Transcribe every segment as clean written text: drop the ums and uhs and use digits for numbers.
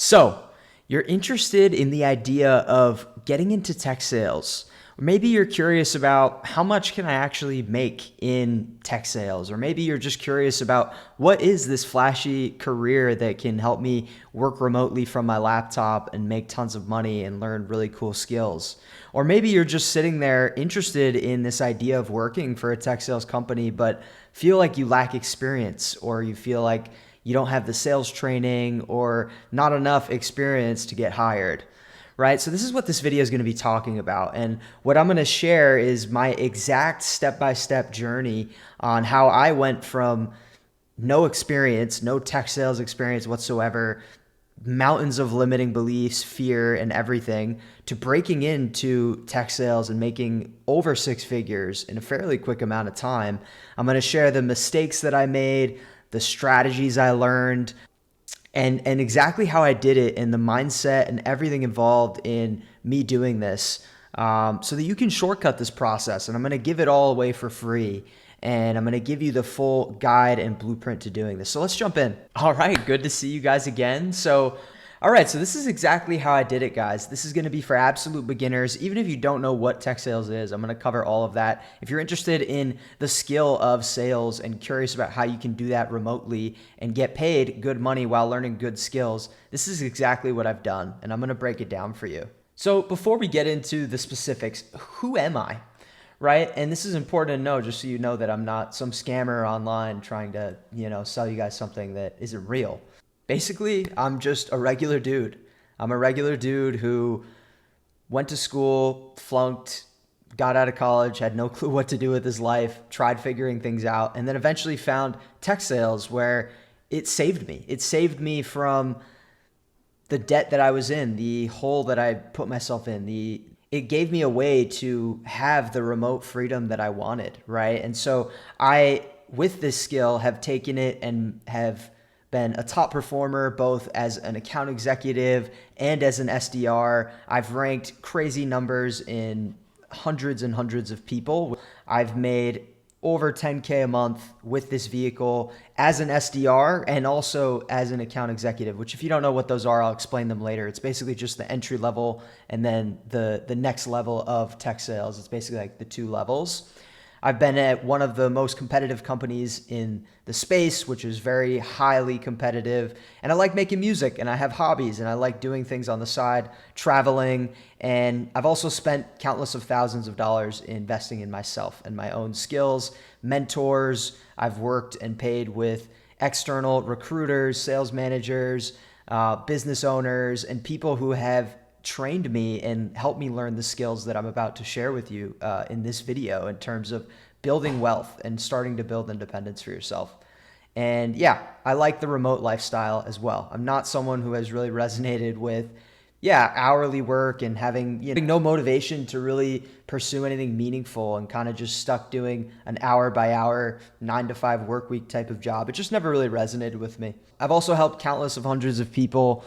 So, you're interested in the idea of getting into tech sales. Or maybe you're curious about how much can I actually make in tech sales? Or maybe you're just curious about what is this flashy career that can help me work remotely from my laptop and make tons of money and learn really cool skills. Or maybe you're just sitting there interested in this idea of working for a tech sales company, but feel like you lack experience, or you feel like you don't have the sales training or not enough experience to get hired, right? So this is what this video is going to be talking about. And what I'm going to share is my exact step-by-step journey on how I went from no experience, no tech sales experience whatsoever, mountains of limiting beliefs, fear, and everything, to breaking into tech sales and making over six figures in a fairly quick amount of time. I'm going to share the mistakes that I made, the strategies I learned, and exactly how I did it, and the mindset and everything involved in me doing this, so that you can shortcut this process. And I'm going to give it all away for free. And I'm going to give you the full guide and blueprint to doing this. So let's jump in. All right, good to see you guys again. All right, so this is exactly how I did it, guys. This is going to be for absolute beginners. Even if you don't know what tech sales is, I'm going to cover all of that. If you're interested in the skill of sales and curious about how you can do that remotely and get paid good money while learning good skills, this is exactly what I've done, and I'm going to break it down for you. So before we get into the specifics, who am I? Right? And this is important to know, just so you know that I'm not some scammer online trying to, sell you guys something that isn't real. Basically, I'm just a regular dude. I'm a regular dude who went to school, flunked, got out of college, had no clue what to do with his life, tried figuring things out, and then eventually found tech sales where it saved me. It saved me from the debt that I was in, the hole that I put myself in, it gave me a way to have the remote freedom that I wanted, right? And so I, with this skill, have taken it and have been a top performer, both as an account executive and as an SDR. I've ranked crazy numbers in hundreds and hundreds of people. I've made over 10K a month with this vehicle as an SDR and also as an account executive, which if you don't know what those are, I'll explain them later. It's basically just the entry level and then the next level of tech sales. It's basically like the two levels. I've been at one of the most competitive companies in the space, which is very highly competitive. And I like making music, and I have hobbies, and I like doing things on the side, traveling. And I've also spent countless of thousands of dollars investing in myself and my own skills, mentors. I've worked and paid with external recruiters, sales managers, business owners, and people who have trained me and helped me learn the skills that I'm about to share with you in this video in terms of building wealth and starting to build independence for yourself. And yeah, I like the remote lifestyle as well. I'm not someone who has really resonated with hourly work and having no motivation to really pursue anything meaningful and kind of just stuck doing an hour by hour, 9-to-5 work week type of job. It just never really resonated with me. I've also helped countless of hundreds of people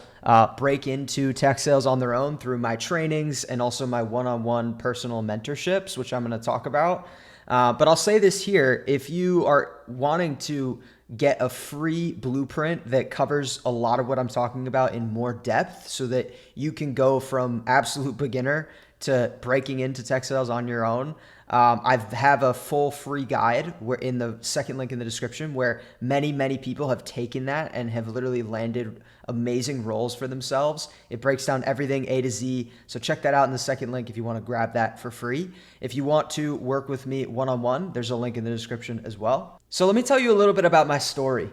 break into tech sales on their own through my trainings and also my one-on-one personal mentorships, which I'm going to talk about. But I'll say this here, if you are wanting to get a free blueprint that covers a lot of what I'm talking about in more depth so that you can go from absolute beginner to breaking into tech sales on your own, I have a full free guide where in the second link in the description where many people have taken that and have literally landed amazing roles for themselves. It breaks down everything A to Z. So check that out in the second link if you want to grab that for free. If you want to work with me one-on-one, there's a link in the description as well. So let me tell you a little bit about my story.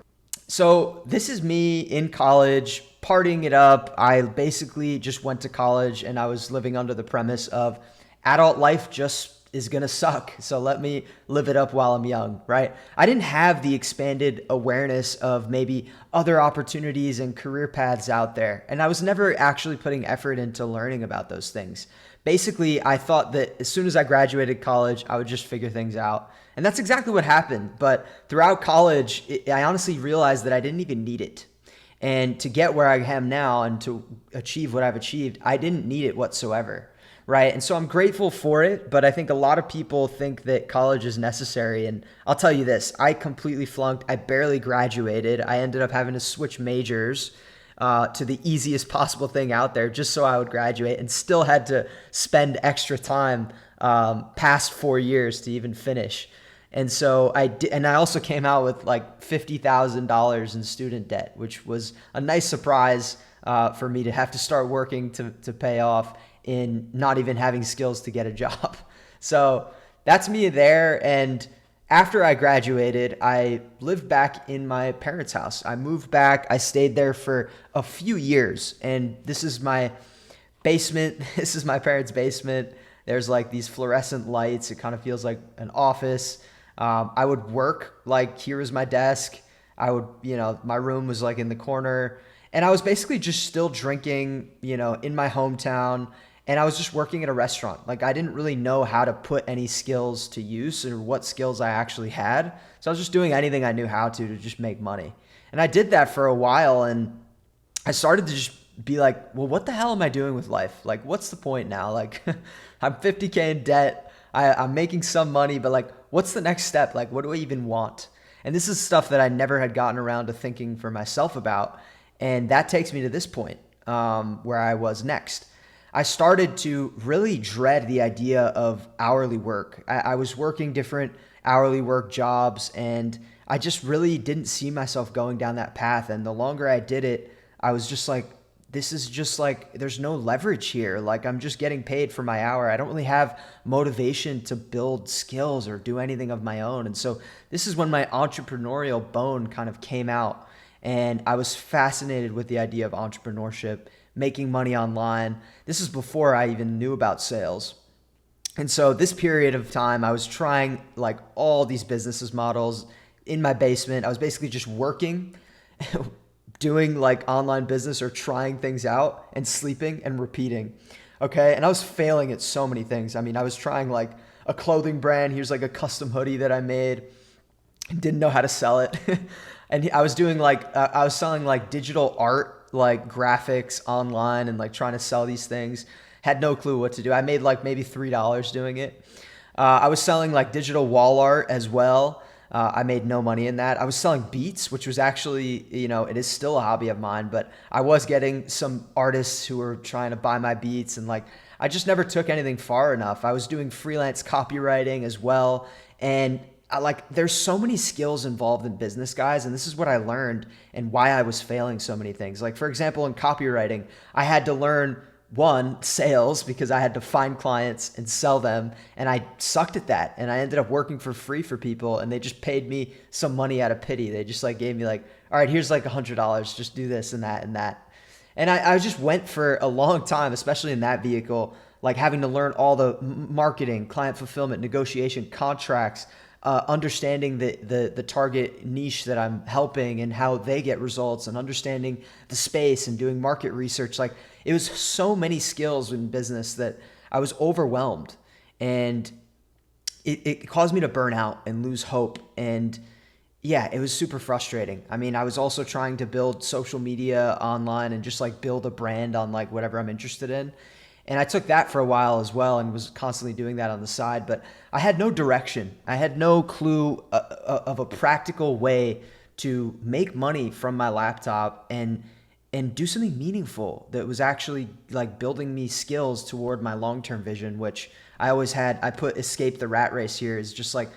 So this is me in college, partying it up. I basically just went to college and I was living under the premise of adult life just is going to suck. So let me live it up while I'm young, right? I didn't have the expanded awareness of maybe other opportunities and career paths out there. And I was never actually putting effort into learning about those things. Basically, I thought that as soon as I graduated college, I would just figure things out. And that's exactly what happened. But throughout college, I honestly realized that I didn't even need it. And to get where I am now and to achieve what I've achieved, I didn't need it whatsoever. Right. And so I'm grateful for it. But I think a lot of people think that college is necessary. And I'll tell you this, I completely flunked. I barely graduated. I ended up having to switch majors to the easiest possible thing out there just so I would graduate, and still had to spend extra time past 4 years to even finish. And so I did, and I also came out with like $50,000 in student debt, which was a nice surprise for me to have to start working to pay off in not even having skills to get a job. So that's me there. And after I graduated, I lived back in my parents' house. I moved back. I stayed there for a few years. And this is my basement. This is my parents' basement. There's like these fluorescent lights. It kind of feels like an office. I would work, like here was my desk. I would, my room was like in the corner. And I was basically just still drinking, in my hometown. And I was just working at a restaurant. Like I didn't really know how to put any skills to use or what skills I actually had. So I was just doing anything I knew how to just make money. And I did that for a while. And I started to just be like, well, what the hell am I doing with life? Like, what's the point now? Like I'm 50K in debt. I'm making some money, but like, what's the next step? Like, what do I even want? And this is stuff that I never had gotten around to thinking for myself about. And that takes me to this point where I was next. I started to really dread the idea of hourly work. I was working different hourly work jobs, and I just really didn't see myself going down that path. And the longer I did it, I was just like, this is just like, there's no leverage here. Like I'm just getting paid for my hour. I don't really have motivation to build skills or do anything of my own. And so this is when my entrepreneurial bone kind of came out. And I was fascinated with the idea of entrepreneurship, making money online. This is before I even knew about sales. And so this period of time, I was trying like all these businesses models in my basement. I was basically just working, doing like online business or trying things out and sleeping and repeating. Okay. And I was failing at so many things. I mean, I was trying like a clothing brand. Here's like a custom hoodie that I made. Didn't know how to sell it. And I was doing like, I was selling like digital art, like graphics online and like trying to sell these things. Had no clue what to do. I made like maybe $3 doing it. I was selling like digital wall art as well. I made no money in that. I was selling beats, which was actually, it is still a hobby of mine, but I was getting some artists who were trying to buy my beats, and like, I just never took anything far enough. I was doing freelance copywriting as well. And there's so many skills involved in business, guys. And this is what I learned and why I was failing so many things. Like, for example, in copywriting, I had to learn sales, because I had to find clients and sell them. And I sucked at that. And I ended up working for free for people, and they just paid me some money out of pity. They just like gave me like, all right, here's like $100, just do this and that and that. And I just went for a long time, especially in that vehicle, like having to learn all the marketing, client fulfillment, negotiation, contracts, understanding the target niche that I'm helping and how they get results, and understanding the space and doing market research. Like, it was so many skills in business that I was overwhelmed, and it caused me to burn out and lose hope. And yeah, it was super frustrating. I mean, I was also trying to build social media online and just like build a brand on like whatever I'm interested in. And I took that for a while as well and was constantly doing that on the side, but I had no direction. I had no clue of a practical way to make money from my laptop and do something meaningful that was actually like building me skills toward my long-term vision, which I always had. I put escape the rat race here, is just like,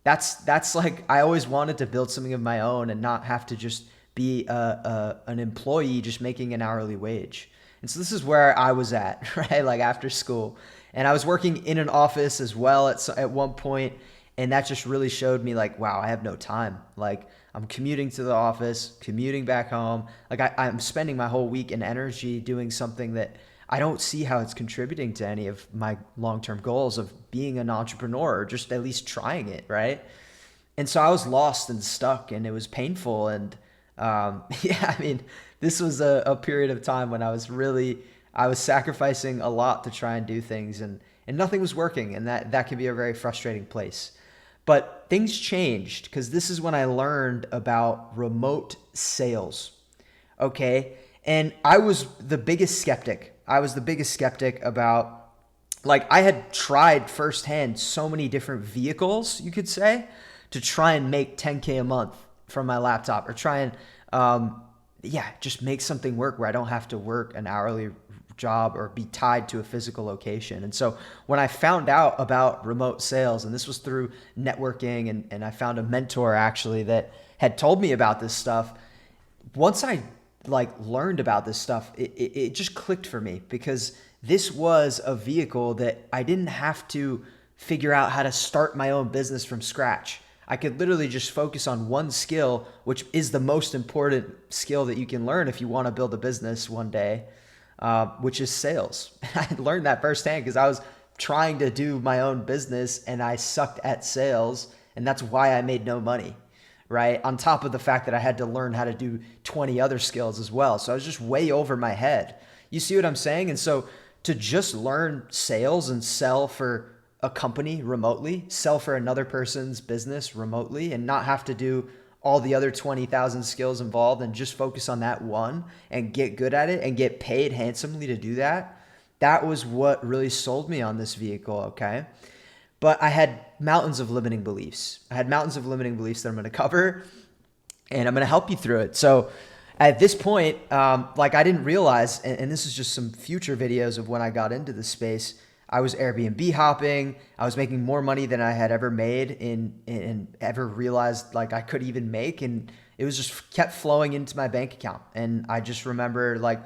that's like, I always wanted to build something of my own and not have to just be an employee just making an hourly wage. And so this is where I was at, right? Like after school. And I was working in an office as well at one point, and that just really showed me like, wow, I have no time. Like, I'm commuting to the office, commuting back home. Like I'm spending my whole week and energy doing something that I don't see how it's contributing to any of my long-term goals of being an entrepreneur, or just at least trying it, right? And so I was lost and stuck, and it was painful. And yeah, I mean, this was a period of time when I was sacrificing a lot to try and do things, and nothing was working. And that can be a very frustrating place. But things changed, because this is when I learned about remote sales. Okay. And I was the biggest skeptic. About, like, I had tried firsthand so many different vehicles, you could say, to try and make 10K a month from my laptop, or try and yeah, just make something work where I don't have to work an hourly job or be tied to a physical location. And so when I found out about remote sales, and this was through networking, and I found a mentor actually that had told me about this stuff. Once I like learned about this stuff, it just clicked for me, because this was a vehicle that I didn't have to figure out how to start my own business from scratch. I could literally just focus on one skill, which is the most important skill that you can learn if you want to build a business one day, which is sales. I learned that firsthand because I was trying to do my own business and I sucked at sales, and that's why I made no money, right? On top of the fact that I had to learn how to do 20 other skills as well. So I was just way over my head. You see what I'm saying? And so to just learn sales and sell for a company remotely, sell for another person's business remotely, and not have to do all the other 20,000 skills involved, and just focus on that one and get good at it and get paid handsomely to do that. That was what really sold me on this vehicle, okay? But I had mountains of limiting beliefs. I had mountains of limiting beliefs that I'm going to cover, and I'm going to help you through it. So at this point, like I didn't realize, and this is just some future videos of when I got into the space, I was Airbnb hopping. I was making more money than I had ever made and ever realized like I could even make. And it was just kept flowing into my bank account. And I just remember like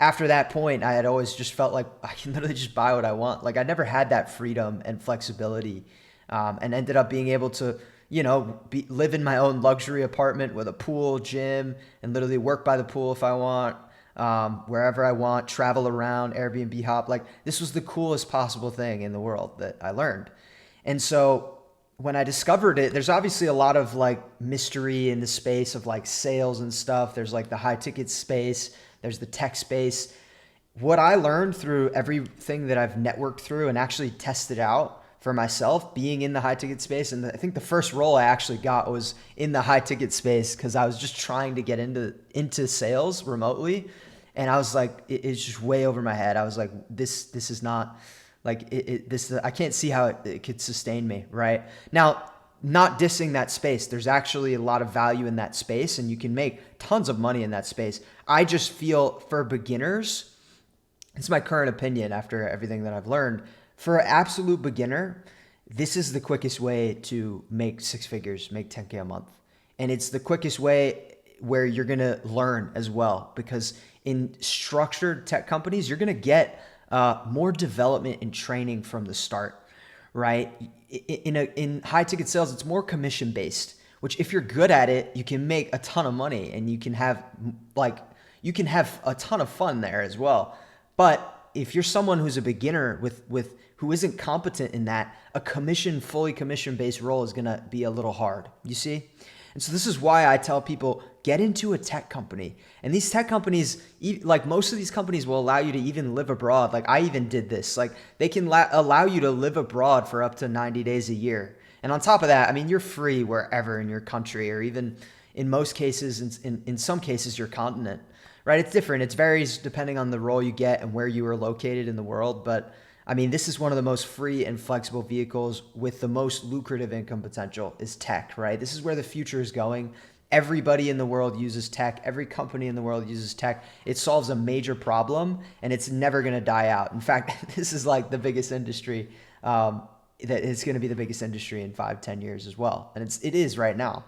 after that point, I had always just felt like I can literally just buy what I want. Like I never had that freedom and flexibility, and ended up being able to, live in my own luxury apartment with a pool, gym, and literally work by the pool if I want, wherever I want, travel around, Airbnb hop. Like this was the coolest possible thing in the world that I learned. And so when I discovered it, there's obviously a lot of like mystery in the space of like sales and stuff. There's like the high ticket space, there's the tech space. What I learned through everything that I've networked through and actually tested out for myself, being in the high ticket space, and I think the first role I actually got was in the high ticket space because I was just trying to get into sales remotely, and I was like, it's just way over my head. I was like, this is not like this. I can't see how it could sustain me right now. Not dissing that space. There's actually a lot of value in that space, and you can make tons of money in that space. I just feel for beginners, it's my current opinion after everything that I've learned. For an absolute beginner, this is the quickest way to make six figures, make 10K a month. And it's the quickest way where you're going to learn as well, because in structured tech companies, you're going to get more development and training from the start, right? In high ticket sales, it's more commission based, which if you're good at it, you can make a ton of money and you can have a ton of fun there as well. But if you're someone who's a beginner with who isn't competent in that, a fully commission based role is going to be a little hard, you see? And so this is why I tell people, get into a tech company. And these tech companies, like most of these companies will allow you to even live abroad. Like I even did this. Like they can allow you to live abroad for up to 90 days a year. And on top of that, I mean, you're free wherever in your country, or even in most cases, in some cases, your continent, right? It's different. It varies depending on the role you get and where you are located in the world. But I mean, this is one of the most free and flexible vehicles with the most lucrative income potential is tech, right? This is where the future is going. Everybody in the world uses tech. Every company in the world uses tech. It solves a major problem and it's never going to die out. In fact, this is like the biggest industry, that it's going to be the biggest industry in 5-10 years as well. And it is right now.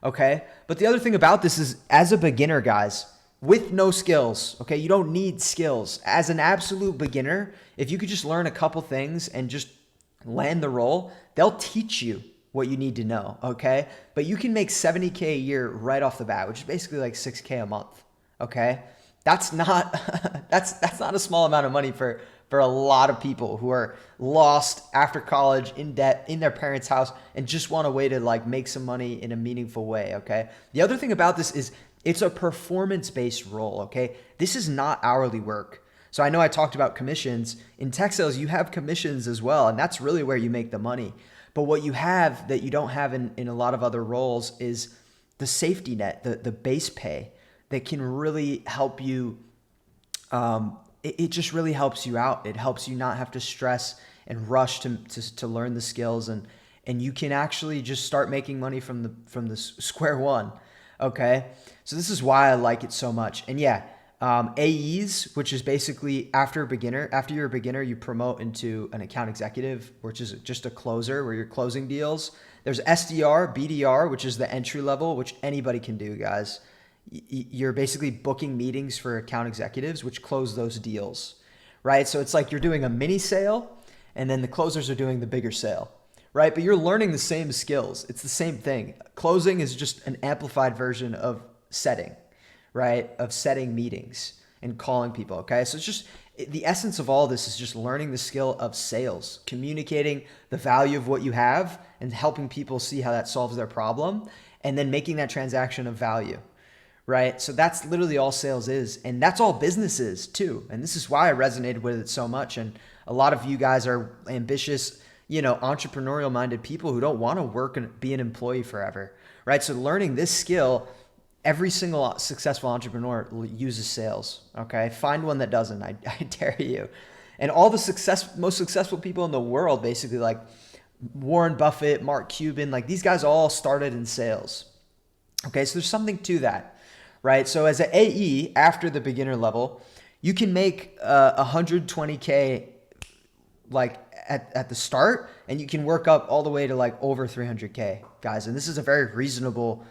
Okay. But the other thing about this is, as a beginner, guys, with no skills, okay, you don't need skills. As an absolute beginner, if you could just learn a couple things and just land the role, they'll teach you what you need to know, okay? But you can make 70K a year right off the bat, which is basically like 6K a month, okay? That's not that's not a small amount of money for a lot of people who are lost after college, in debt, in their parents' house, and just want a way to like make some money in a meaningful way, okay? The other thing about this is it's a performance-based role, okay? This is not hourly work. So I know I talked about commissions. In tech sales, you have commissions as well, and that's really where you make the money. But what you have that you don't have in a lot of other roles is the safety net, the base pay that can really help you. It just really helps you out. It helps you not have to stress and rush to learn the skills, and you can actually just start making money from the square one. Okay. So this is why I like it so much. And yeah, AEs, which is basically after you're a beginner, you promote into an account executive, which is just a closer where you're closing deals. There's SDR, BDR, which is the entry level, which anybody can do, guys. You're basically booking meetings for account executives, which close those deals, right? So it's like you're doing a mini sale and then the closers are doing the bigger sale, right? But you're learning the same skills. It's the same thing. Closing is just an amplified version of setting, right? Of setting meetings and calling people, okay? So it's just the essence of all this is just learning the skill of sales, communicating the value of what you have and helping people see how that solves their problem and then making that transaction of value, right? So that's literally all sales is. And that's all business is too. And this is why I resonated with it so much. And a lot of you guys are ambitious, entrepreneurial minded people who don't want to work and be an employee forever, right? So learning this skill, every single successful entrepreneur uses sales, okay? Find one that doesn't, I dare you. And all the most successful people in the world, basically like Warren Buffett, Mark Cuban, like these guys all started in sales, okay? So there's something to that, right? So as an AE, after the beginner level, you can make 120K like at the start, and you can work up all the way to like over 300K, guys. And this is a very reasonable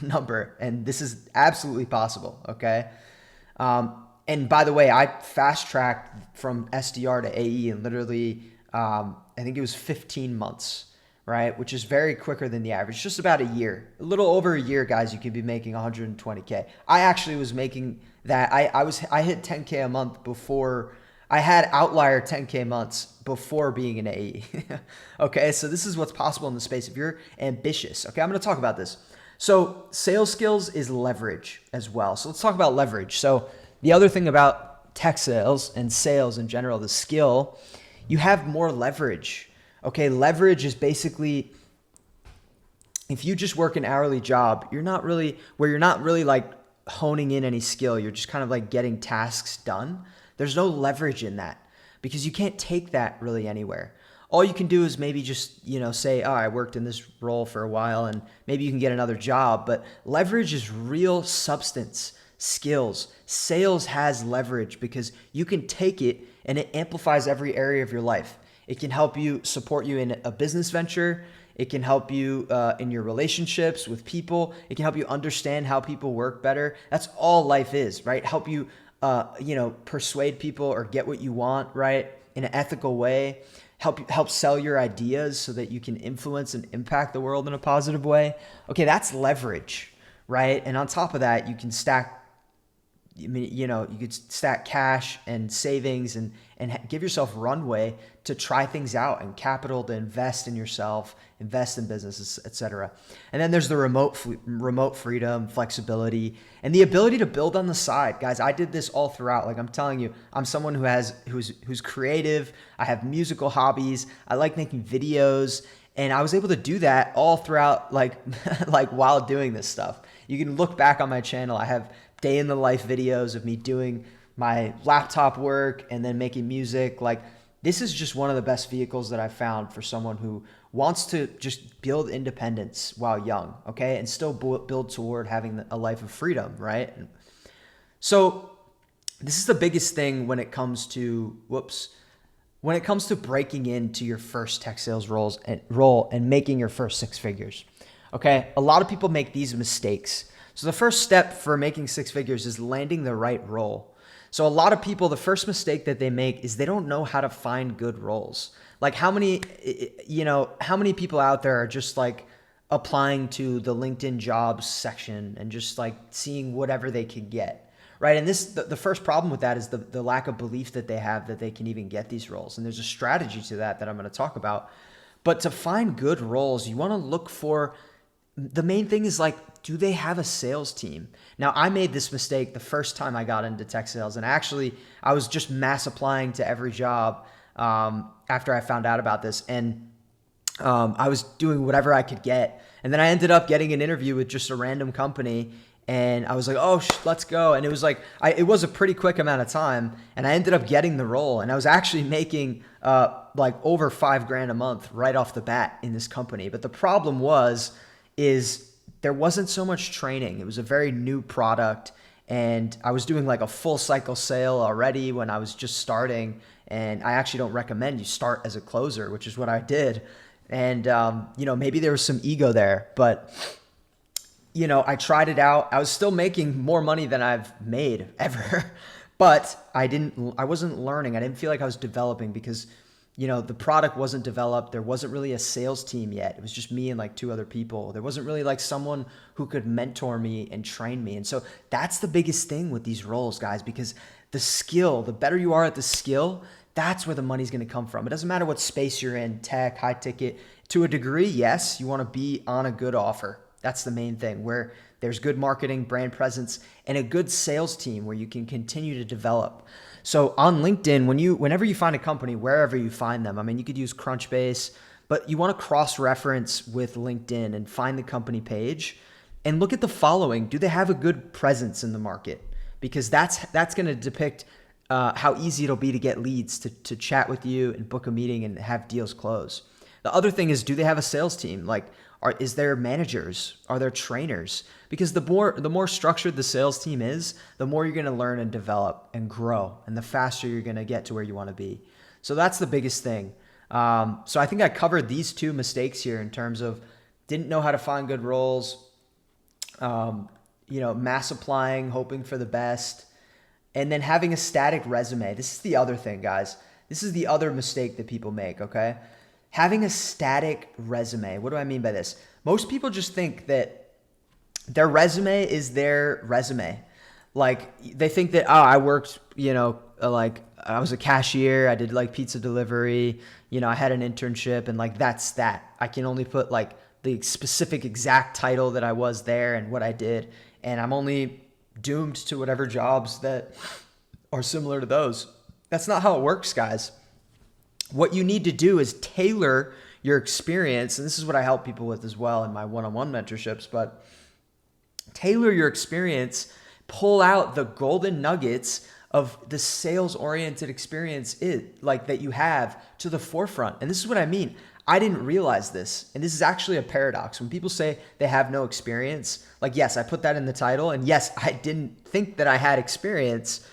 number, and this is absolutely possible, okay? And by the way, I fast tracked from SDR to AE in literally, I think it was 15 months, right? Which is very quicker than the average, just about a year. A little over a year, guys, you could be making 120K. I actually was making that. I hit 10K a month before. I had outlier 10K months before being an AE. Okay, so this is what's possible in the space if you're ambitious. Okay, I'm going to talk about this. So sales skills is leverage as well. So let's talk about leverage. So the other thing about tech sales and sales in general, the skill, you have more leverage. Okay, leverage is basically if you just work an hourly job, you're not really like honing in any skill. You're just kind of like getting tasks done. There's no leverage in that because you can't take that really anywhere. All you can do is maybe just, say, I worked in this role for a while and maybe you can get another job. But leverage is real substance, skills. Sales has leverage because you can take it and it amplifies every area of your life. It can help you support you in a business venture. It can help you in your relationships with people. It can help you understand how people work better. That's all life is, right? Help you, persuade people or get what you want, right? In an ethical way. Help sell your ideas so that you can influence and impact the world in a positive way. Okay, that's leverage, right? And on top of that, you can stack you could stack cash and savings and give yourself runway to try things out and capital to invest in yourself, invest in businesses, etc. And then there's the remote freedom, flexibility, and the ability to build on the side. Guys, I did this all throughout. Like I'm telling you, I'm someone who's creative. I have musical hobbies. I like making videos. And I was able to do that all throughout, like while doing this stuff. You can look back on my channel. I have day in the life videos of me doing my laptop work and then making music. Like this is just one of the best vehicles that I've found for someone who wants to just build independence while young, okay? And still build toward having a life of freedom, right? So this is the biggest thing when it comes to, breaking into your first tech sales role and making your first six figures, okay? A lot of people make these mistakes. So the first step for making six figures is landing the right role. So a lot of people, the first mistake that they make is they don't know how to find good roles. Like how many people out there are just like applying to the LinkedIn jobs section and just like seeing whatever they could get, right? And the first problem with that is the lack of belief that they have that they can even get these roles. And there's a strategy to that I'm going to talk about. But to find good roles, you want to look for, the main thing is like, do they have a sales team? Now, I made this mistake the first time I got into tech sales, and actually I was just mass applying to every job after I found out about this, and I was doing whatever I could get. And then I ended up getting an interview with just a random company, and I was like, oh, let's go. And it was like, it was a pretty quick amount of time, and I ended up getting the role, and I was actually making like over $5,000 a month right off the bat in this company. But the problem is there wasn't so much training. It was a very new product, and I was doing like a full cycle sale already when I was just starting. And I actually don't recommend you start as a closer, which is what I did. And, maybe there was some ego there, but I tried it out. I was still making more money than I've made ever, but I wasn't learning. I didn't feel like I was developing because, the product wasn't developed. There wasn't really a sales team yet. It was just me and like two other people. There wasn't really like someone who could mentor me and train me. And so that's the biggest thing with these roles, guys, because the better you are at the skill, that's where the money's going to come from. It doesn't matter what space you're in, tech, high ticket. To a degree, yes, you want to be on a good offer. That's the main thing, where there's good marketing, brand presence, and a good sales team where you can continue to develop. So on LinkedIn, whenever you find a company, wherever you find them, I mean, you could use Crunchbase, but you want to cross-reference with LinkedIn and find the company page and look at the following. Do they have a good presence in the market? Because that's going to depict how easy it'll be to get leads, to chat with you and book a meeting and have deals close. The other thing is, do they have a sales team? Like, is there managers? Are there trainers? Because the more structured the sales team is, the more you're going to learn and develop and grow, and the faster you're going to get to where you want to be. So that's the biggest thing. So I think I covered these two mistakes here in terms of didn't know how to find good roles, mass applying, hoping for the best, and then having a static resume. This is the other thing, guys. This is the other mistake that people make, okay? Having a static resume. What do I mean by this? Most people just think that their resume is their resume. Like, they think that, I worked, like I was a cashier, I did like pizza delivery, I had an internship, and like that's that. I can only put like the specific exact title that I was there and what I did, and I'm only doomed to whatever jobs that are similar to those. That's not how it works, guys. What you need to do is tailor your experience, and this is what I help people with as well in my one-on-one mentorships, but tailor your experience, pull out the golden nuggets of the sales-oriented experience that you have to the forefront. And this is what I mean. I didn't realize this, and this is actually a paradox. When people say they have no experience, like, yes, I put that in the title, and yes, I didn't think that I had experience,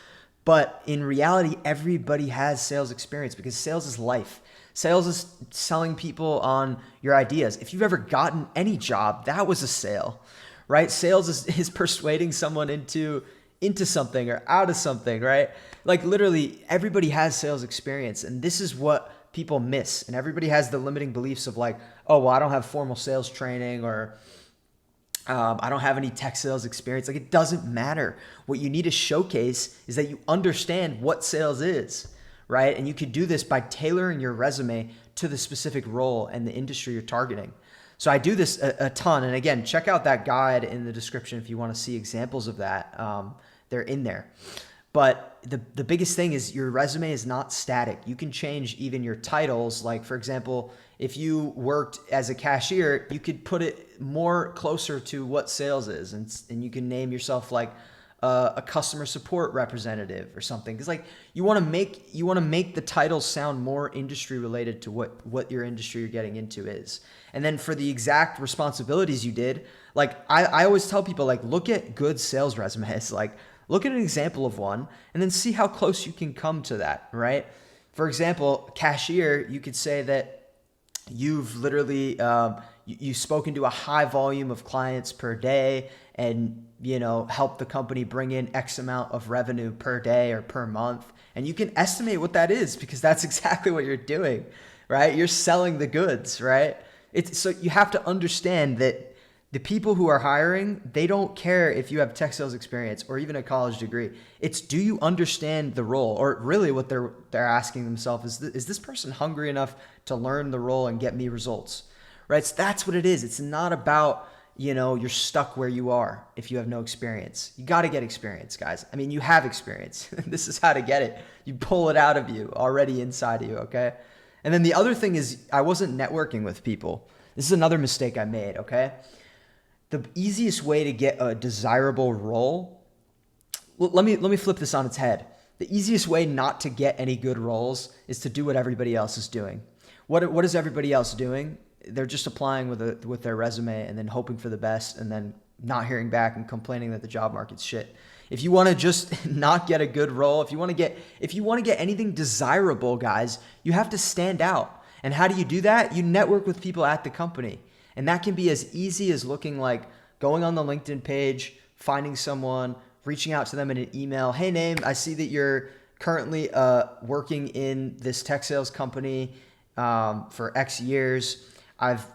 but in reality, everybody has sales experience because sales is life. Sales is selling people on your ideas. If you've ever gotten any job, that was a sale, right? Sales is persuading someone into something or out of something, right? Like, literally everybody has sales experience, and this is what people miss. And everybody has the limiting beliefs of like, oh, well, I don't have formal sales training, or I don't have any tech sales experience. Like, it doesn't matter. What you need to showcase is that you understand what sales is, right? And you could do this by tailoring your resume to the specific role and the industry you're targeting. So I do this a ton. And again, check out that guide in the description if you want to see examples of that. They're in there. But the biggest thing is your resume is not static. You can change even your titles. Like, for example, if you worked as a cashier, you could put it more closer to what sales is. And you can name yourself like a customer support representative or something. Because like you want to make the titles sound more industry related to what your industry you're getting into is. And then for the exact responsibilities you did, like I always tell people, like, look at good sales resumes. Like, look at an example of one and then see how close you can come to that, right? For example, cashier, you could say that you've literally, you've spoken to a high volume of clients per day and, help the company bring in X amount of revenue per day or per month. And you can estimate what that is because that's exactly what you're doing, right? You're selling the goods, right? So you have to understand that the people who are hiring, they don't care if you have tech sales experience or even a college degree. It's, do you understand the role? Or really what they're asking themselves is this person hungry enough to learn the role and get me results, right? So that's what it is. It's not about, you're stuck where you are if you have no experience. You got to get experience, guys. I mean, you have experience. This is how to get it. You pull it out of you already inside of you, okay? And then the other thing is I wasn't networking with people. This is another mistake I made, okay? The easiest way to get a desirable role, let me flip this on its head. The easiest way not to get any good roles is to do what everybody else is doing. What is everybody else doing? they're just applying with their resume and then hoping for the best and then not hearing back and complaining that the job market's shit. If you want to just not get a good role, if you want to get anything desirable, guys, you have to stand out. And how do you do that? You network with people at the company. And that can be as easy as going on the LinkedIn page, finding someone, reaching out to them in an email. Hey, name, I see that you're currently working in this tech sales company for X years. I've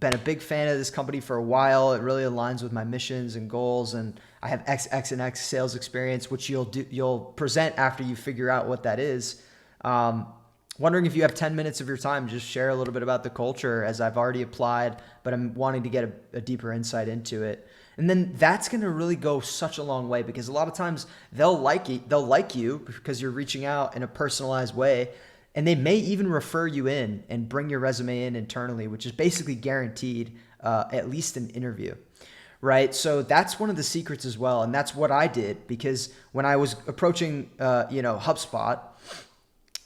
been a big fan of this company for a while. It really aligns with my missions and goals, and I have X, X, and X sales experience, which you'll present after you figure out what that is. Wondering if you have 10 minutes of your time, just share a little bit about the culture, as I've already applied, but I'm wanting to get a deeper insight into it. And then that's going to really go such a long way, because a lot of times they'll like you because you're reaching out in a personalized way. And they may even refer you in and bring your resume in internally, which is basically guaranteed at least an interview, right? So that's one of the secrets as well. And that's what I did, because when I was approaching, HubSpot,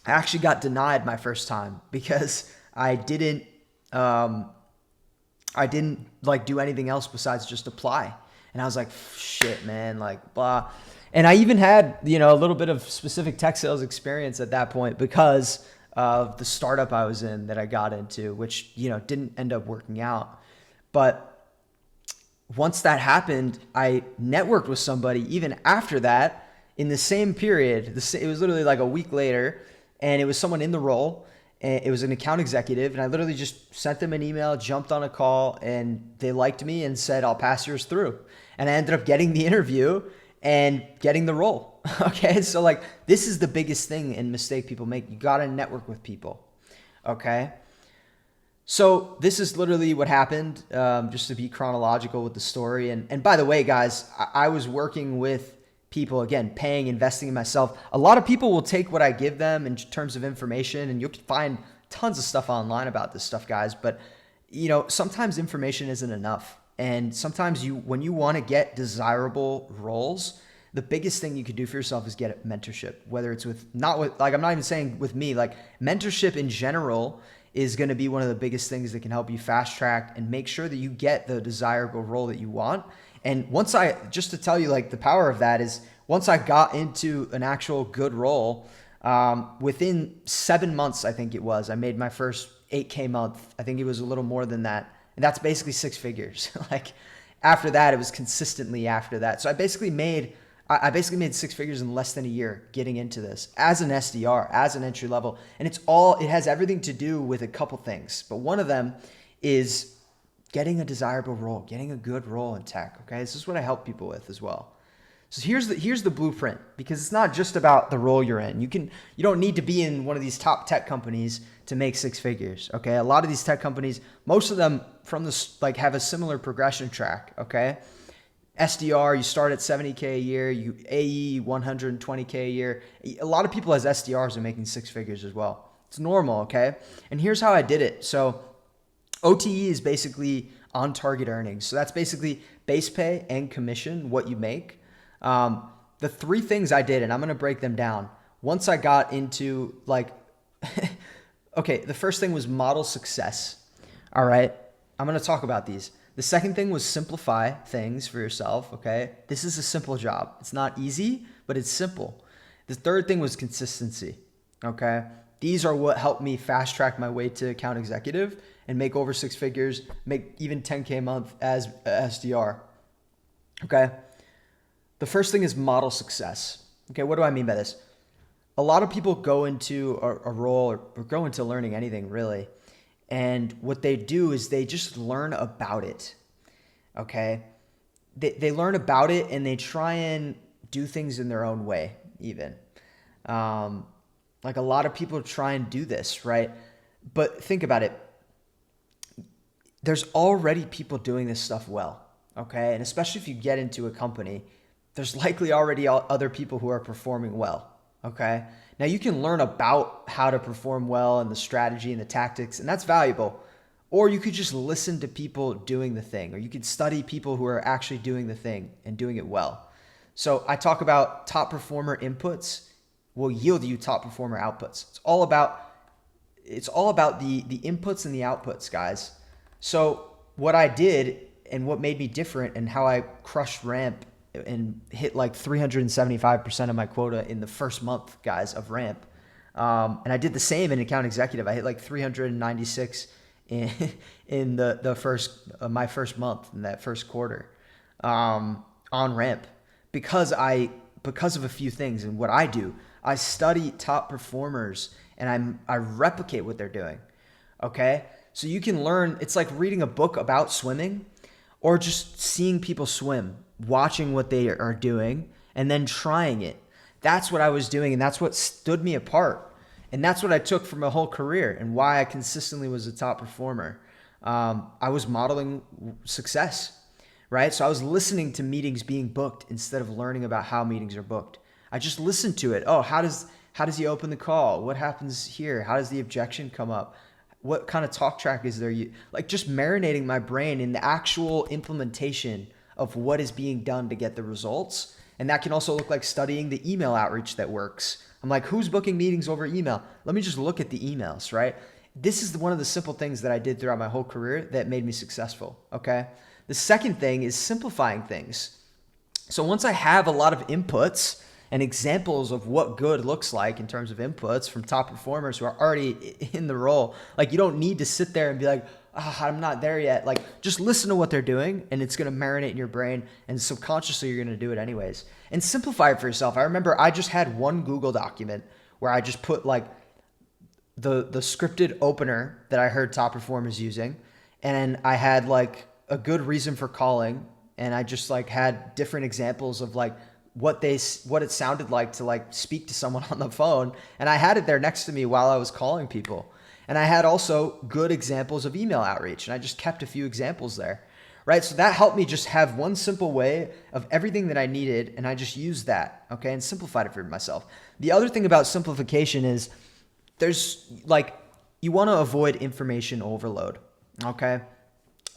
I actually got denied my first time because I didn't do anything else besides just apply. And I was like, shit, man, blah. And I even had, a little bit of specific tech sales experience at that point because of the startup I was in that I got into, which, didn't end up working out. But once that happened, I networked with somebody even after that in the same period. It was literally like a week later, and it was someone in the role. And it was an account executive, and I literally just sent them an email, jumped on a call, and they liked me and said, I'll pass yours through. And I ended up getting the interview and getting the role. Okay. So this is the biggest thing and mistake people make. You got to network with people. Okay. So this is literally what happened, just to be chronological with the story. And by the way, guys, I was working with people, again, paying, investing in myself. A lot of people will take what I give them in terms of information, and you'll find tons of stuff online about this stuff, guys. But, sometimes information isn't enough. And sometimes when you want to get desirable roles, the biggest thing you could do for yourself is get mentorship, whether it's I'm not even saying with me, mentorship in general is going to be one of the biggest things that can help you fast track and make sure that you get the desirable role that you want. And just to tell you, the power of that is once I got into an actual good role, within 7 months, I think it was, I made my first 8K month. I think it was a little more than that. And that's basically 6 figures. After that, it was consistently after that. So I basically made 6 figures in less than a year getting into this as an SDR, as an entry level. And it has everything to do with a couple things. But one of them is getting a desirable role, getting a good role in tech. Okay. This is what I help people with as well. So here's the blueprint, because it's not just about the role you're in. You don't need to be in one of these top tech companies to make 6 figures. Okay. A lot of these tech companies, most of them have a similar progression track. Okay. SDR, you start at 70K a year, you AE 120K a year. A lot of people as SDRs are making 6 figures as well. It's normal. Okay. And here's how I did it. So OTE is basically on target earnings. So that's basically base pay and commission, what you make. The 3 things I did, and I'm going to break them down. Once I got into okay, the first thing was model success. All right. I'm going to talk about these. The second thing was simplify things for yourself. Okay. This is a simple job. It's not easy, but it's simple. The third thing was consistency. Okay. These are what helped me fast track my way to account executive and make over 6 figures, make even 10K a month as a SDR. Okay. The first thing is model success. Okay. What do I mean by this? A lot of people go into a role or go into learning anything really. And what they do is they just learn about it. Okay. They learn about it and they try and do things in their own way even. A lot of people try and do this, right? But think about it. There's already people doing this stuff well, okay? And especially if you get into a company, there's likely already other people who are performing well, okay? Now you can learn about how to perform well and the strategy and the tactics, and that's valuable. Or you could just listen to people doing the thing, or you could study people who are actually doing the thing and doing it well. So I talk about top performer inputs will yield you top performer outputs. it's all about the inputs and the outputs, guys. So what I did and what made me different and how I crushed ramp and hit like 375% of my quota in the first month, guys, of ramp. And I did the same in account executive. I hit like 396 in in the first my first month in that first quarter on ramp because of a few things. And what I do, I study top performers and I replicate what they're doing. Okay, so you can learn. It's like reading a book about swimming, or just seeing people swim, watching what they are doing, and then trying it. That's what I was doing, and that's what stood me apart. And that's what I took from my whole career and why I consistently was a top performer. I was modeling success, right? So I was listening to meetings being booked instead of learning about how meetings are booked. I just listened to it. Oh, how does he open the call? What happens here? How does the objection come up? What kind of talk track is there? Like just marinating my brain in the actual implementation of what is being done to get the results. And that can also look like studying the email outreach that works. I'm like, who's booking meetings over email? Let me just look at the emails, right? This is one of the simple things that I did throughout my whole career that made me successful, okay? The second thing is simplifying things. So once I have a lot of inputs and examples of what good looks like in terms of inputs from top performers who are already in the role, like you don't need to sit there and be like, I'm not there yet. Like just listen to what they're doing and it's going to marinate in your brain and subconsciously you're going to do it anyways. And simplify it for yourself. I remember I just had one Google document where I just put like the scripted opener that I heard top performers using, and I had like a good reason for calling, and I just like had different examples of like what it sounded like to like speak to someone on the phone, and I had it there next to me while I was calling people. And I had also good examples of email outreach, and I just kept a few examples there, right? So that helped me just have one simple way of everything that I needed, and I just used that, okay, and simplified it for myself. The other thing about simplification is there's like, you want to avoid information overload, okay?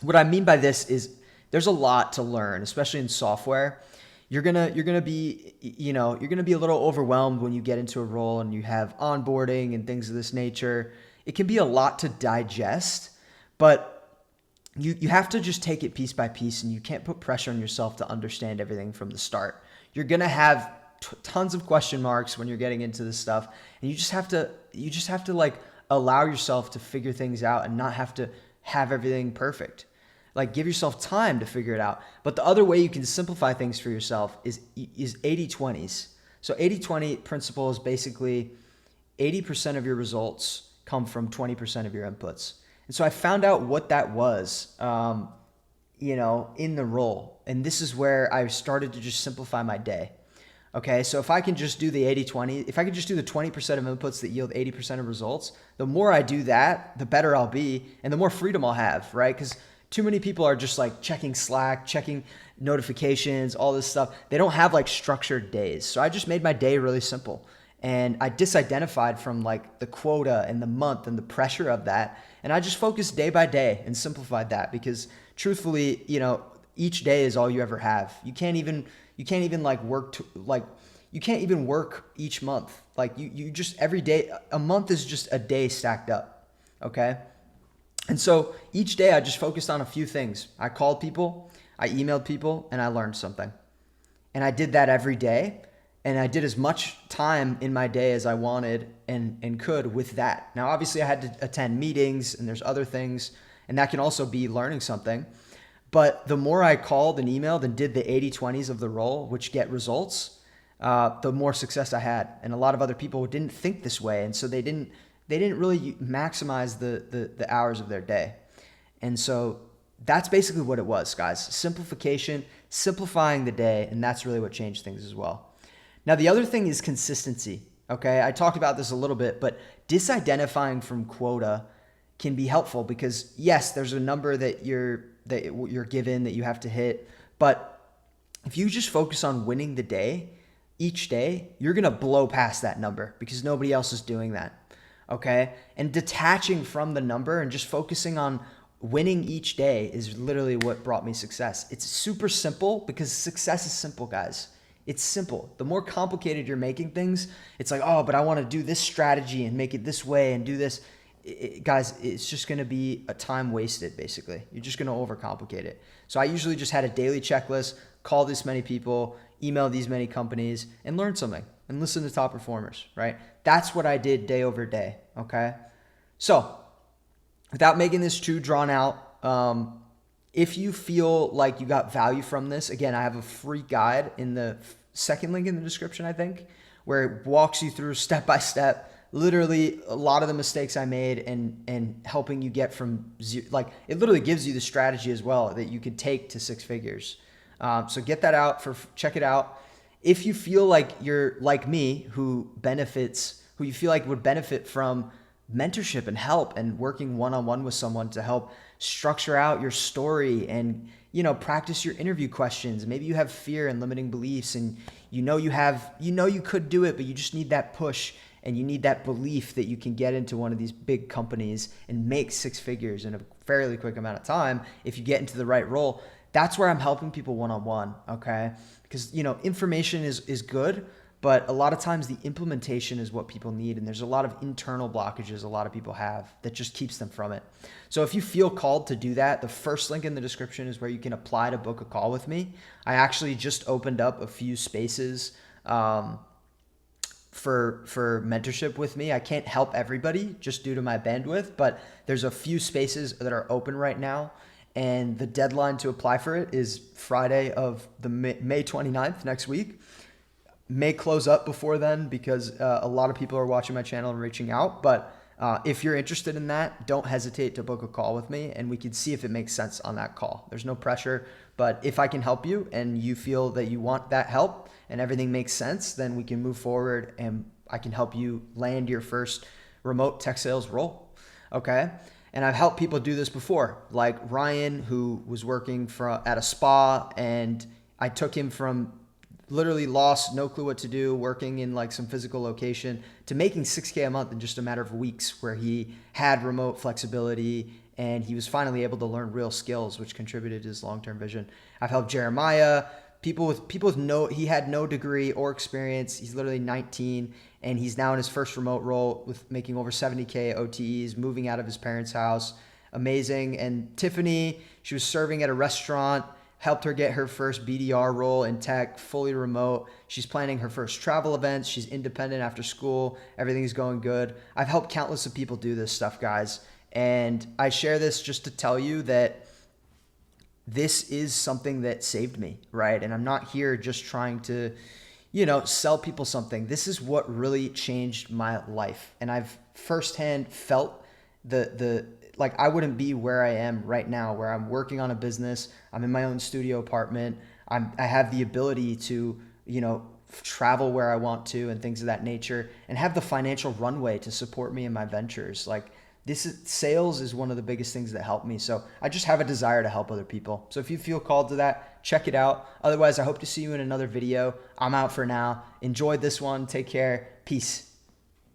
What I mean by this is there's a lot to learn, especially in software. You're gonna be a little overwhelmed when you get into a role and you have onboarding and things of this nature. It can be a lot to digest, but you have to just take it piece by piece, and you can't put pressure on yourself to understand everything from the start. You're gonna have tons of question marks when you're getting into this stuff, and you just have to like allow yourself to figure things out and not have to have everything perfect. Like give yourself time to figure it out. But the other way you can simplify things for yourself is 80-20s. So 80-20 principle is basically 80% of your results come from 20% of your inputs. And so I found out what that was, in the role. And this is where I started to just simplify my day. Okay, so if I can just do the 80-20, if I can just do the 20% of inputs that yield 80% of results, the more I do that, the better I'll be and the more freedom I'll have, right? Because too many people are just like checking Slack, checking notifications, all this stuff. They don't have like structured days. So I just made my day really simple. And I disidentified from like the quota and the month and the pressure of that. And I just focused day by day and simplified that because truthfully, each day is all you ever have. You can't even like you can't even work each month. Like you just every day, a month is just a day stacked up. Okay. And so each day I just focused on a few things. I called people, I emailed people, and I learned something. And I did that every day. And I did as much time in my day as I wanted and could with that. Now, obviously I had to attend meetings and there's other things, and that can also be learning something. But the more I called and emailed and did the 80-20s of the role, which get results, the more success I had. And a lot of other people didn't think this way. And so they didn't really maximize the hours of their day. And so that's basically what it was, guys. Simplification, simplifying the day, and that's really what changed things as well. Now, the other thing is consistency, okay? I talked about this a little bit, but disidentifying from quota can be helpful because, yes, there's a number that you're given that you have to hit, but if you just focus on winning the day, each day, you're going to blow past that number because nobody else is doing that, okay? And detaching from the number and just focusing on winning each day is literally what brought me success. It's super simple because success is simple, guys. It's simple. The more complicated you're making things, it's like, oh, but I want to do this strategy and make it this way and do this. guys, it's just going to be a time wasted, basically. You're just going to overcomplicate it. So I usually just had a daily checklist, call this many people, email these many companies, and learn something and listen to top performers, right? That's what I did day over day, okay? So without making this too drawn out, if you feel like you got value from this, again, I have a free guide in the second link in the description, I think, where it walks you through step by step, literally a lot of the mistakes I made and helping you get from zero, like it literally gives you the strategy as well that you could take to six figures. So get that out check it out. If you feel like you're like me, who you feel like would benefit from mentorship and help and working one-on-one with someone to help structure out your story and, practice your interview questions. Maybe you have fear and limiting beliefs and you could do it, but you just need that push and you need that belief that you can get into one of these big companies and make six figures in a fairly quick amount of time if you get into the right role. That's where I'm helping people one-on-one, okay? Because, information is good, but a lot of times the implementation is what people need. And there's a lot of internal blockages a lot of people have that just keeps them from it. So if you feel called to do that, the first link in the description is where you can apply to book a call with me. I actually just opened up a few spaces for mentorship with me. I can't help everybody just due to my bandwidth, but there's a few spaces that are open right now. And the deadline to apply for it is Friday of the May 29th, next week. May close up before then because a lot of people are watching my channel and reaching out. But if you're interested in that, don't hesitate to book a call with me and we can see if it makes sense on that call. There's no pressure, but if I can help you and you feel that you want that help and everything makes sense, then we can move forward and I can help you land your first remote tech sales role. Okay. And I've helped people do this before, like Ryan, who was working at a spa, and I took him from literally lost, no clue what to do, working in like some physical location, to making $6K a month in just a matter of weeks, where he had remote flexibility and he was finally able to learn real skills, which contributed to his long-term vision. I've helped Jeremiah, he had no degree or experience. He's literally 19 and he's now in his first remote role with making over 70K OTEs, moving out of his parents' house. Amazing. And Tiffany, she was serving at a restaurant, helped her get her first BDR role in tech, fully remote. She's planning her first travel events. She's independent after school. Everything's going good. I've helped countless of people do this stuff, guys. And I share this just to tell you that this is something that saved me, right? And I'm not here just trying to, sell people something. This is what really changed my life. And I've firsthand felt like I wouldn't be where I am right now, where I'm working on a business. I'm in my own studio apartment. I have the ability to, travel where I want to and things of that nature and have the financial runway to support me in my ventures. Like sales is one of the biggest things that helped me. So I just have a desire to help other people. So if you feel called to that, check it out. Otherwise, I hope to see you in another video. I'm out for now. Enjoy this one. Take care. Peace.